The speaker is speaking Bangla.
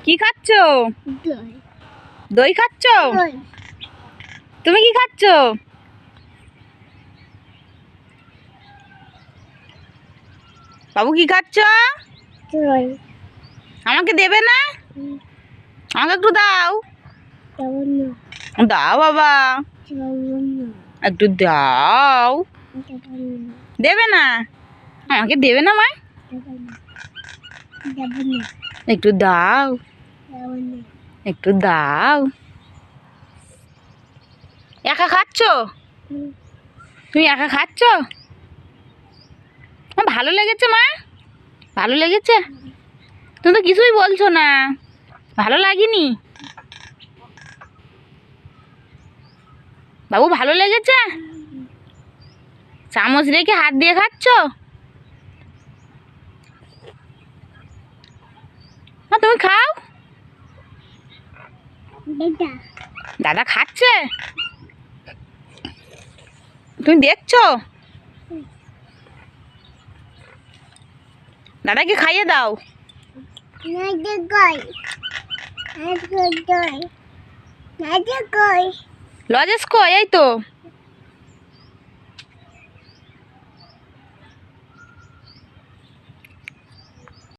কি খাচ্ছ? দই খাচ্ছ? তুমি কি খাচ্ছ? বাবু কি খাচ্ছ? আমাকে দেবে না? আমাকে একটু দাও। দাও বাবা, একটু দাও। দেবে না? আমাকে দেবে না মা? একটু দাও, একটু দাও। একা খাচ্ছ? তুমি একা খাচ্ছ? ভালো লেগেছে মা? ভালো লেগেছে? তুমি তো কিছুই বলছো না। ভালো লাগেনি? বাবু ভালো লেগেছে? চামচ রেখে হাত দিয়ে খাচ্ছ? তুমি খাও। দাদা খাচ্ছে? তুমি দেখছো? দাদাকে খাইয়ে দাও। লজেস কই? এই তো।